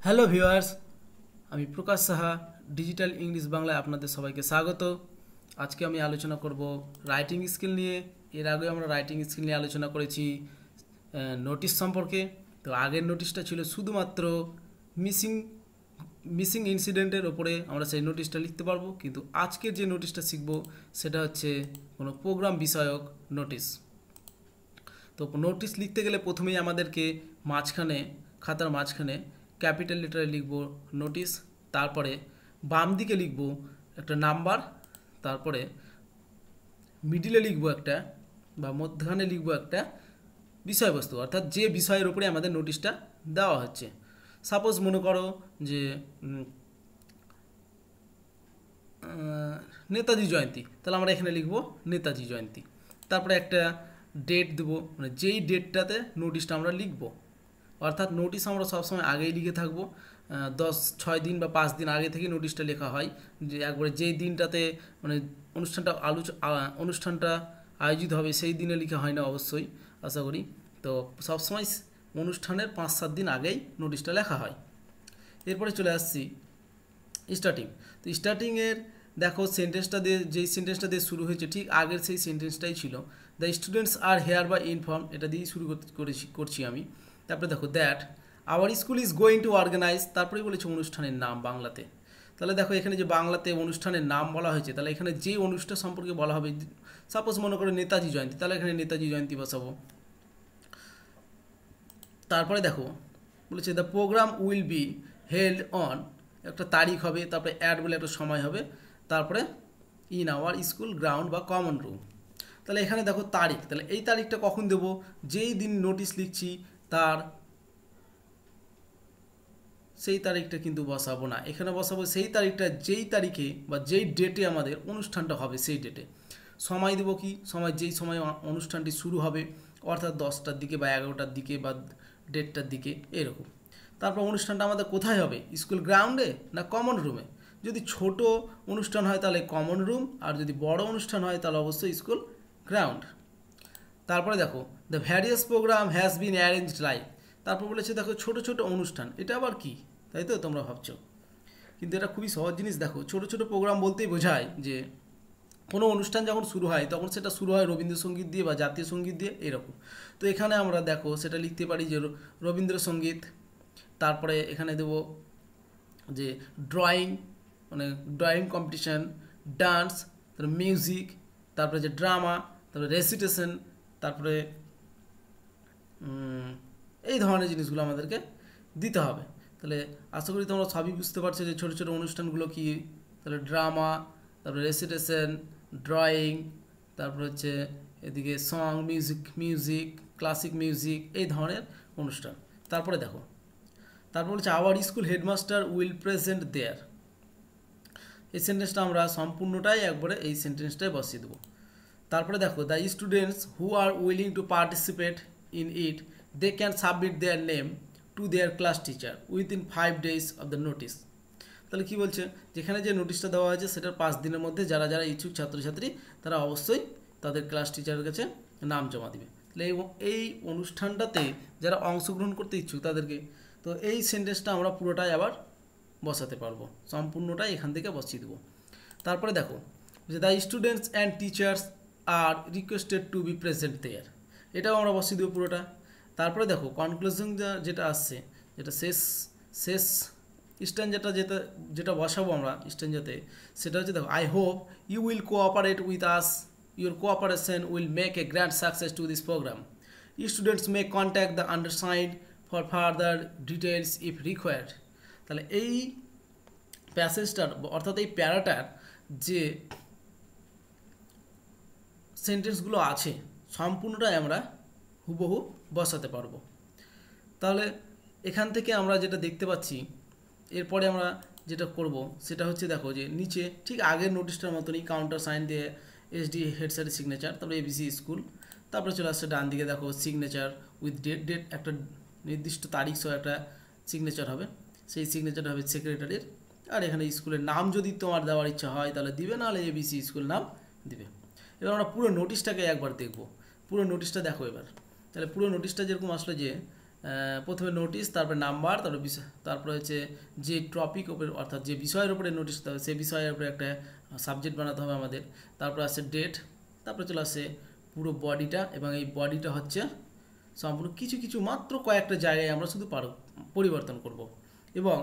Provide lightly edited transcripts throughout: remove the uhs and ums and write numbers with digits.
Hello viewers, আমি প্রকাশ Saha digital English বাংলায় আপনাদের সবাইকে স্বাগত। আজকে আমি আলোচনা করব রাইটিং স্কিল নিয়ে। এর আগে আমরা রাইটিং স্কিল নিয়ে আলোচনা করেছি নোটিশ সম্পর্কে। তো আগের নোটিশটা ছিল শুধুমাত্র মিসিং মিসিং ইনসিডেন্টের ওপরে আমরা সেই নোটিশটা লিখতে পারবো, কিন্তু আজকের যে নোটিশটা শিখব সেটা হচ্ছে কোনো প্রোগ্রাম বিষয়ক নোটিশ। তো নোটিশ লিখতে গেলে প্রথমেই আমাদেরকে খাতার মাঝখানে ক্যাপিটাল লেটারে লিখব নোটিশ, তারপরে বাম দিকে লিখব একটা নাম্বার, তারপরে মিডিলে লিখব একটা বা মধ্যখানে লিখব একটা বিষয়বস্তু, অর্থাৎ যে বিষয়ের উপরে আমাদের নোটিশটা দেওয়া হচ্ছে। সাপোজ মনে করো যে নেতাজি জয়ন্তী, তাহলে আমরা এখানে লিখব নেতাজি জয়ন্তী। তারপরে একটা ডেট দেবো, মানে যেই ডেটটাতে নোটিশটা আমরা লিখব। অর্থাৎ নোটিশ আমরা সবসময় আগেই লিখে থাকবো, 6 দিন বা 5 দিন আগে থেকে নোটিশটা লেখা হয়, যে একবারে যেই দিনটাতে মানে অনুষ্ঠানটা আয়োজিত হবে সেই দিনে লেখা হয় না অবশ্যই, আশা করি। তো সবসময় অনুষ্ঠানের 5-7 দিন আগেই নোটিশটা লেখা হয়। এরপরে চলে আসছি স্টার্টিং। তো স্টার্টিংয়ের দেখো যেই সেন্টেন্সটা দিয়ে শুরু হয়েছে ঠিক আগের সেই সেন্টেন্সটাই ছিল, the students are hereby inform, এটা দিয়েই শুরু করছি আমি। তারপরে দেখো that our school is going to organise, তারপরে বলেছে অনুষ্ঠানের নাম বাংলাতে। তাহলে দেখো এখানে যে বাংলাতে অনুষ্ঠানের নাম বলা হয়েছে, তাহলে এখানে যে অনুষ্ঠান সম্পর্কে বলা হবে, সাপোজ মনে করো নেতাজি জয়ন্তী, তাহলে এখানে নেতাজি জয়ন্তী বসাবো। তারপরে দেখো বলেছে the program will be held on, একটা তারিখ হবে, তারপরে অ্যাড বলে একটা সময় হবে, তারপরে ইন আওয়ার স্কুল গ্রাউন্ড বা কমন রুম। তাহলে এখানে দেখো তারিখ, তাহলে এই তারিখটা কখন দেবো, যেই দিন নোটিশ লিখছি তার সেই তারিখটা কিন্তু বসাবো না, এখানে বসাবো সেই তারিখটা যেই তারিখে বা যেই ডেটে আমাদের অনুষ্ঠানটা হবে সেই ডেটে। সময় দেবো কি, যেই সময় অনুষ্ঠানটি শুরু হবে, অর্থাৎ 10টার দিকে বা 11টার দিকে বা 1:30টার দিকে এরকম। তারপর অনুষ্ঠানটা আমাদের কোথায় হবে, স্কুল গ্রাউন্ডে না কমন রুমে। যদি ছোট অনুষ্ঠান হয় তাহলে কমন রুম, আর যদি বড় অনুষ্ঠান হয় তাহলে অবশ্যই স্কুল গ্রাউন্ড। তারপরে দেখো the various program has been arranged like, তারপর বলেছে দেখো ছোট ছোট অনুষ্ঠান, এটা আবার কি, তাই তো তোমরা ভাবছো, কিন্তু এটা খুবই সহজ জিনিস। দেখো ছোট ছোট প্রোগ্রাম বলতেই বোঝায় যে কোনো অনুষ্ঠান যখন শুরু হয় তখন সেটা শুরু হয় রবীন্দ্রসঙ্গীত দিয়ে বা জাতীয় সঙ্গীত দিয়ে এরকম। তো এখানে আমরা দেখো সেটা লিখতে পারি যে রবীন্দ্রসঙ্গীত, তারপরে এখানে দেব যে ড্রয়িং, মানে ড্রয়িং কম্পিটিশান, ডান্স, তারপরে মিউজিক, তারপরে যে ড্রামা, তারপরে রেসিটেশন, তারপরে এই ধরনের জিনিসগুলো আমাদেরকে দিতে হবে। তাহলে আশা করি তোমরা সবই বুঝতে পারছো যে ছোটো ছোটো অনুষ্ঠানগুলো কী। তাহলে ড্রামা, তারপরে রেসিটেশন, ড্রয়িং, তারপর হচ্ছে এদিকে সং, মিউজিক, ক্লাসিক মিউজিক, এই ধরনের অনুষ্ঠান। তারপরে দেখো তারপর হচ্ছে our school headmaster will present there, এই সেন্টেন্সটা আমরা সম্পূর্ণটাই একবারে এই সেন্টেন্সটাই বসিয়ে দেবো। তারপরে দেখো the students who are willing to participate in it they can submit their name to their class teacher within 5 days of the notice. তাহলে কী বলছে, যেখানে যে নোটিশটা দেওয়া হয়েছে সেটার 5 দিনের মধ্যে যারা যারা ইচ্ছুক ছাত্রছাত্রী তারা অবশ্যই তাদের ক্লাস টিচারের কাছে নাম জমা দিবে। তাহলে এই অনুষ্ঠানটাতে যারা অংশগ্রহণ করতে ইচ্ছুক তাদেরকে, তো এই সেন্টেন্সটা আমরা পুরোটাই আবার বসাতে পারবো, সম্পূর্ণটাই এখান থেকে বসিয়ে দেবো। তারপরে দেখো যে the students and teachers are requested to be present there, এটাও আমরা বসিয়ে দেবো পুরোটা। তারপরে দেখো কনক্লুশন যেটা আসছে, যেটা শেষ স্ট্যান্ডাটা যেটা বসাবো আমরা স্ট্যান্ডাতে, সেটা হচ্ছে দেখো I hope you will cooperate with us, your cooperation will make a grand success to this program, students may contact the undersigned for further details if required. তাহলে এই প্যাসেজটার অর্থাৎ এই প্যারাটার যে সেন্টেন্সগুলো আছে সম্পূর্ণটাই আমরা হুবহু বসাতে পারবো। তাহলে এখান থেকে আমরা যেটা দেখতে পাচ্ছি, এরপরে আমরা যেটা করব সেটা হচ্ছে দেখো যে নিচে ঠিক আগের নোটিশটার মতনই কাউন্টার সাইন দিয়ে এসডি হেড স্যারের সিগনেচার, তারপরে এবিসি স্কুল, তারপরে চলে আসছে ডান দিকে দেখো সিগনেচার উইথ ডেট একটা নির্দিষ্ট তারিখ সহ একটা সিগনেচার হবে, সেই সিগনেচার হবে সেক্রেটারির। আর এখানে স্কুলের নাম যদি তোমার দেওয়ার ইচ্ছা হয় তাহলে দিবে, নাহলে এবিসি স্কুল নাম দিবে। এবার আমরা পুরো নোটিশটাকে একবার দেখব, পুরো নোটিশটা দেখো এবার। তাহলে পুরো নোটিশটা যেরকম আসলো যে প্রথমে নোটিশ, তারপরে নাম্বার, তারপরে হচ্ছে যে টপিক উপরে অর্থাৎ যে বিষয়ের উপরে নোটিশ দিতে হবে সেই বিষয়ের উপরে একটা সাবজেক্ট বানাতে হবে আমাদের। তারপরে আসছে ডেট, তারপরে চলে আসে পুরো বডিটা, এবং এই বডিটা হচ্ছে সম্পূর্ণ কিছু কিছু মাত্র কয়েকটা জায়গায় আমরা শুধু পরিবর্তন করব। এবং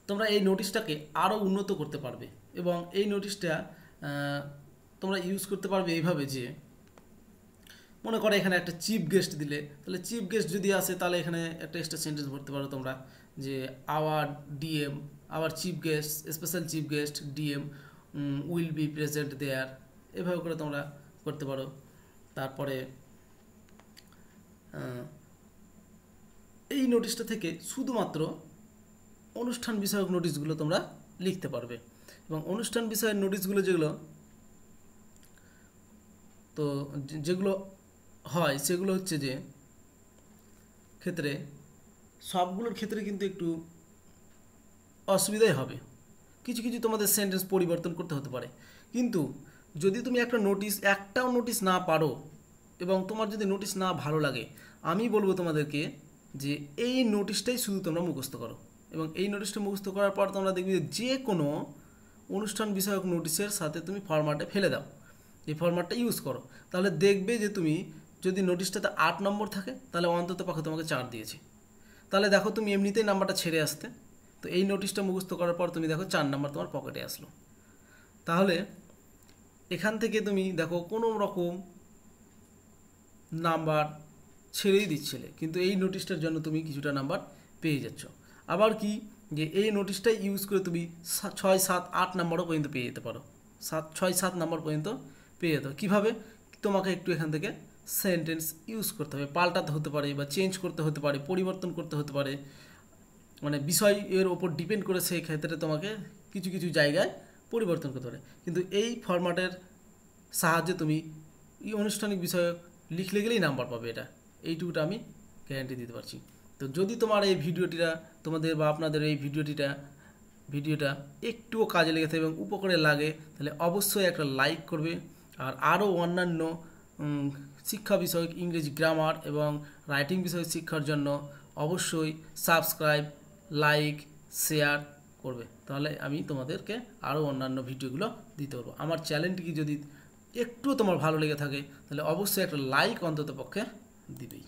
তোমরা এই নোটিশটাকে আরও উন্নত করতে পারবে, এবং এই নোটিশটা তোমরা ইউজ করতে পারবে এইভাবে যে মনে করো এখানে একটা চিফ গেস্ট দিলে, তাহলে চিফ গেস্ট যদি আসে তাহলে এখানে একটা এক্সট্রা সেন্টেন্স ভরতে পারো তোমরা যে our DM, our chief guest, special chief guest DM will be present there, এভাবে করে তোমরা করতে পারো। তারপরে এই নোটিশটা থেকে শুধুমাত্র অনুষ্ঠান বিষয়ক নোটিশগুলো তোমরা লিখতে পারবে। এবং অনুষ্ঠান বিষয়ের নোটিশগুলো যেগুলো হয় সেগুলো হচ্ছে যে ক্ষেত্রে সবগুলোর ক্ষেত্রে কিন্তু একটু অসুবিধাই হবে, কিছু কিছু তোমাদের সেন্টেন্স পরিবর্তন করতে হতে পারে। কিন্তু যদি তুমি একটাও নোটিশ না পারো এবং তোমার যদি নোটিশ না ভালো লাগে, আমি বলবো তোমাদেরকে যে এই নোটিশটাই শুধু তোমরা মুখস্থ করো, এবং এই নোটিশটা মুখস্থ করার পর তোমরা দেখবে যে কোনো অনুষ্ঠান বিষয়ক নোটিশের সাথে তুমি ফরম্যাটে ফেলে দাও, এই ফরম্যাটটা ইউজ করো, তাহলে দেখবে যে তুমি যদি নোটিশটাতে 8 নম্বর থাকে তাহলে অন্তত পক্ষে তোমাকে 4 দিয়েছে, তাহলে দেখো তুমি এমনিতেই নাম্বারটা ছেড়ে আসতে, তো এই নোটিশটা মুখস্থ করার পর তুমি দেখো 4 নম্বর তোমার পকেটে আসলো। তাহলে এখান থেকে তুমি দেখো কোনো রকম নাম্বার ছেড়েই দিচ্ছিলে, কিন্তু এই নোটিশটার জন্য তুমি কিছুটা নাম্বার পেয়ে যাচ্ছ। আবার কি যে এই নোটিশটাই ইউজ করে তুমি 6, 7, 8 নম্বরও পর্যন্ত পেয়ে যেতে পারো, 6, 7 নম্বর পর্যন্ত পেয়ে যেতে পারো। কীভাবে? তোমাকে একটু এখান থেকে সেন্টেন্স ইউজ করতে হবে, পাল্টাতে হতে পারে বা চেঞ্জ করতে হতে পারে, পরিবর্তন করতে হতে পারে, মানে বিষয় এর ওপর ডিপেন্ড করে সেই ক্ষেত্রে তোমাকে কিছু কিছু জায়গায় পরিবর্তন করতে পারে। কিন্তু এই ফরম্যাটের সাহায্যে তুমি এই আনুষ্ঠানিক বিষয় লিখলে গেলেই নাম্বার পাবে, এইটুকুটা আমি গ্যারান্টি দিতে পারছি। তো যদি তোমার এই ভিডিওটা তোমাদের বা আপনাদের এই ভিডিওটা একটুও কাজে লেগে থাকে এবং উপকারে লাগে, তাহলে অবশ্যই একটা লাইক করবে, আর আরও অন্যান্য শিক্ষা বিষয়ক ইংরেজি গ্রামার এবং রাইটিং বিষয়ক শিক্ষার জন্য অবশ্যই সাবস্ক্রাইব, লাইক, শেয়ার করবে, তাহলে আমি তোমাদেরকে আরও অন্যান্য ভিডিওগুলো দিতে পারবো। আমার চ্যানেলটিকে যদি একটু তোমার ভালো লেগে থাকে তাহলে অবশ্যই একটা লাইক অন্তত পক্ষে দিবেই।